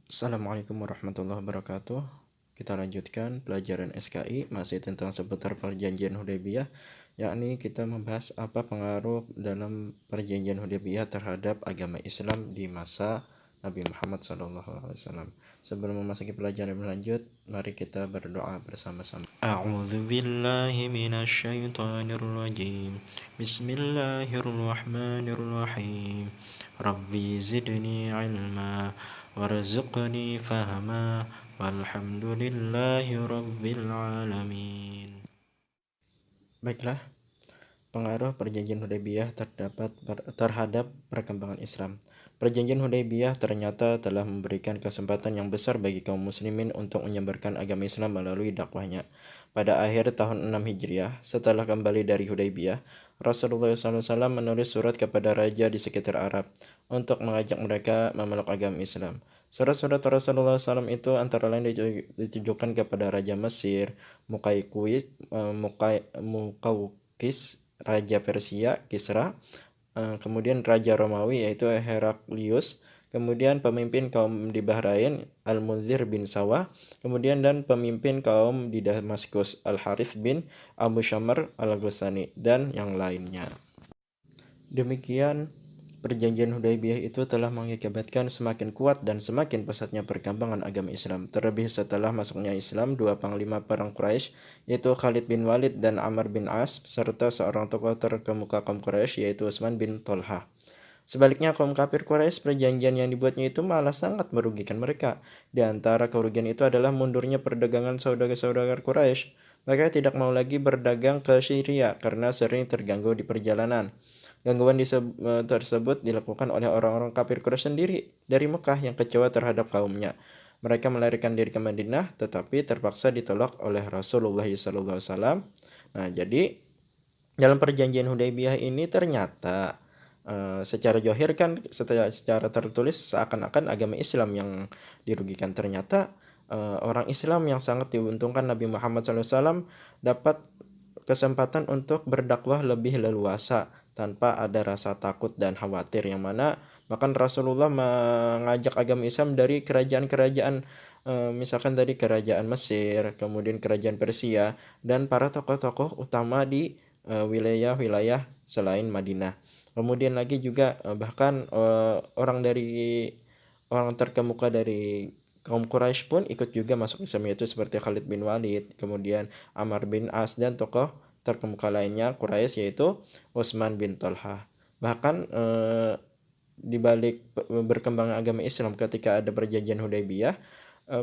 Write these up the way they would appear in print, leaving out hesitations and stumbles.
Assalamualaikum warahmatullahi wabarakatuh. Kita lanjutkan pelajaran SKI masih tentang seputar perjanjian Hudaybiyah, yakni kita membahas apa pengaruh dalam perjanjian Hudaybiyah terhadap agama Islam di masa Nabi Muhammad SAW. Sebelum memasuki pelajaran lanjut, mari kita berdoa bersama-sama. A'udzu billahi minasyaitonir rajim. Bismillahirrahmanirrahim. Rabbi zidni ilma warzuqni fahma walhamdulillahi rabbil alamin. Baiklah, pengaruh perjanjian Hudaybiyah terhadap perkembangan Islam. Perjanjian Hudaybiyah ternyata telah memberikan kesempatan yang besar bagi kaum muslimin untuk menyebarkan agama Islam melalui dakwahnya. Pada akhir tahun 6 Hijriah, setelah kembali dari Hudaybiyah, Rasulullah SAW menulis surat kepada raja di sekitar Arab untuk mengajak mereka memeluk agama Islam. Surat-surat Rasulullah SAW itu antara lain ditujukan kepada Raja Mesir, Mukaukis, Raja Persia, Kisra, kemudian Raja Romawi yaitu Heraklius, kemudian pemimpin kaum di Bahrain, Al-Munzir bin Sawah, kemudian dan pemimpin kaum di Damaskus, Al-Harith bin Abu Syamr Al-Ghasani, dan yang lainnya. Demikian, perjanjian Hudaybiyah itu telah mengakibatkan semakin kuat dan semakin pesatnya perkembangan agama Islam. Terlebih setelah masuknya Islam dua panglima perang Quraisy, yaitu Khalid bin Walid dan Amr bin As, serta seorang tokoh terkemuka kaum Quraisy yaitu Utsman bin Tolhah. Sebaliknya, kaum kafir Quraisy, perjanjian yang dibuatnya itu malah sangat merugikan mereka. Di antara kerugian itu adalah mundurnya perdagangan saudagar-saudagar Quraisy. Mereka tidak mau lagi berdagang ke Syria karena sering terganggu di perjalanan. Gangguan tersebut dilakukan oleh orang-orang kafir Quraisy sendiri dari Mekah yang kecewa terhadap kaumnya. Mereka melarikan diri ke Madinah, tetapi terpaksa ditolak oleh Rasulullah SAW. Nah, jadi dalam perjanjian Hudaybiyah ini ternyata secara zahir kan, secara tertulis seakan-akan agama Islam yang dirugikan. Ternyata orang Islam yang sangat diuntungkan Nabi Muhammad SAW dapat kesempatan untuk berdakwah lebih leluasa tanpa ada rasa takut dan khawatir, yang mana bahkan Rasulullah mengajak agama Islam dari kerajaan-kerajaan, misalkan dari kerajaan Mesir, kemudian kerajaan Persia, dan para tokoh-tokoh utama di wilayah-wilayah selain Madinah. Kemudian lagi juga bahkan orang terkemuka dari kaum Quraisy pun ikut juga masuk Islam, yaitu seperti Khalid bin Walid, kemudian Amr bin As, dan tokoh terkemuka lainnya Quraisy yaitu Utsman bin Tolhah. Bahkan di balik berkembangnya agama Islam ketika ada perjanjian Hudaybiyah,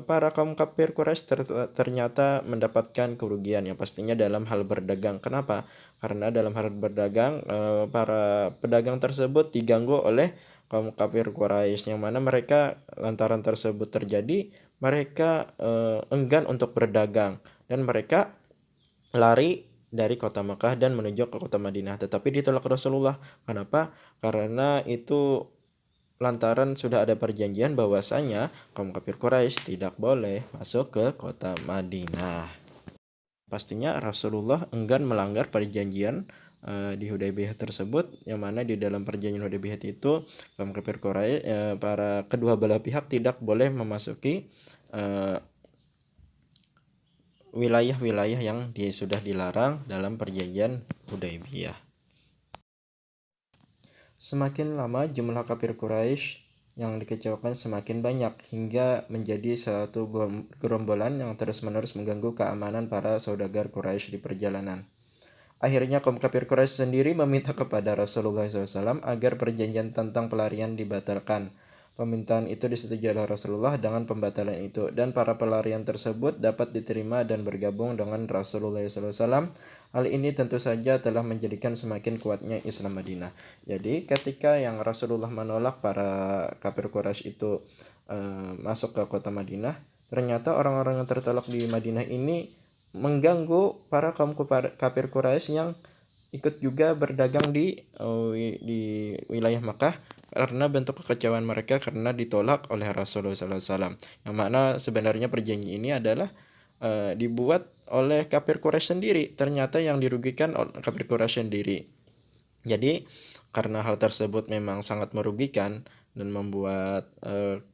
para kaum kafir Quraisy ternyata mendapatkan kerugian yang pastinya dalam hal berdagang. Kenapa? Karena dalam hal berdagang, para pedagang tersebut diganggu oleh kaum kafir Quraisy, yang mana mereka lantaran tersebut terjadi, mereka enggan untuk berdagang dan mereka lari dari kota Mekah dan menuju ke kota Madinah, tetapi ditolak Rasulullah. Kenapa? Karena itu lantaran sudah ada perjanjian bahwasanya kaum kafir Quraisy tidak boleh masuk ke kota Madinah. Pastinya Rasulullah enggan melanggar perjanjian di Hudaybiyah tersebut, yang mana di dalam perjanjian Hudaybiyah itu kaum kafir Quraisy, para kedua belah pihak tidak boleh memasuki wilayah-wilayah yang sudah dilarang dalam perjanjian Hudaybiyah. Semakin lama jumlah kafir Quraisy yang dikecewakan semakin banyak, hingga menjadi satu gerombolan yang terus-menerus mengganggu keamanan para saudagar Quraisy di perjalanan. Akhirnya kaum kafir Quraisy sendiri meminta kepada Rasulullah SAW agar perjanjian tentang pelarian dibatalkan. Permintaan itu disetujui oleh Rasulullah dengan pembatalan itu, dan para pelarian tersebut dapat diterima dan bergabung dengan Rasulullah SAW. Hal ini tentu saja telah menjadikan semakin kuatnya Islam Madinah. Jadi ketika yang Rasulullah menolak para kafir Quraisy itu masuk ke kota Madinah, ternyata orang-orang yang tertolak di Madinah ini mengganggu para kaum kafir Quraisy yang ikut juga berdagang di wilayah Makkah, karena bentuk kekecewaan mereka karena ditolak oleh Rasulullah SAW. Yang mana sebenarnya perjanjian ini adalah dibuat oleh kafir Quraisy sendiri. Ternyata yang dirugikan oleh kafir Quraisy sendiri. Jadi karena hal tersebut memang sangat merugikan, dan membuat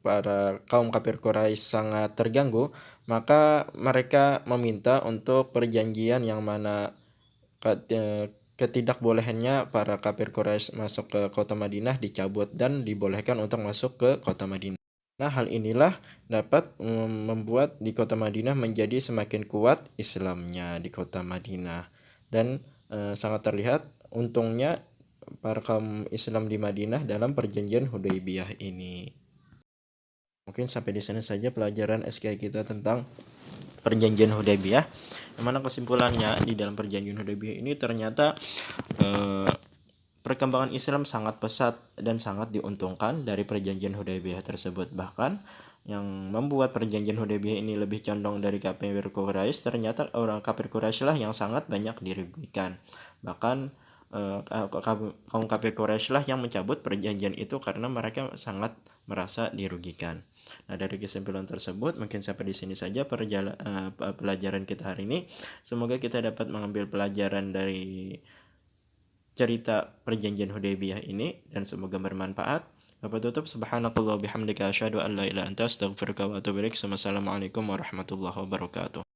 para kaum kafir Quraisy sangat terganggu, maka mereka meminta untuk perjanjian yang mana ketidakbolehannya para kafir Quraisy masuk ke kota Madinah dicabut dan dibolehkan untuk masuk ke kota Madinah. Nah, hal inilah dapat membuat di kota Madinah menjadi semakin kuat Islamnya di kota Madinah, dan sangat terlihat untungnya para kaum Islam di Madinah dalam perjanjian Hudaybiyah ini. Mungkin sampai di sini saja pelajaran SKI kita tentang perjanjian Hudaybiyah, yang mana kesimpulannya di dalam perjanjian Hudaybiyah ini ternyata perkembangan Islam sangat pesat dan sangat diuntungkan dari perjanjian Hudaybiyah tersebut. Bahkan yang membuat perjanjian Hudaybiyah ini lebih condong dari kafir Quraisy, ternyata orang kafir Quraisy lah yang sangat banyak dirugikan. Bahkan kaum kafir Quraisy lah yang mencabut perjanjian itu karena mereka sangat merasa dirugikan. Nah, dari kesimpulan tersebut mungkin sampai di sini saja pelajaran kita hari ini. Semoga kita dapat mengambil pelajaran dari cerita perjanjian Hudaybiyah ini dan semoga bermanfaat. Bapak tutup, subhanakallah bihamdika asyhadu an la ilaha illa anta astaghfiruka wa atubu ilaik. Wassalamualaikum warahmatullahi wabarakatuh.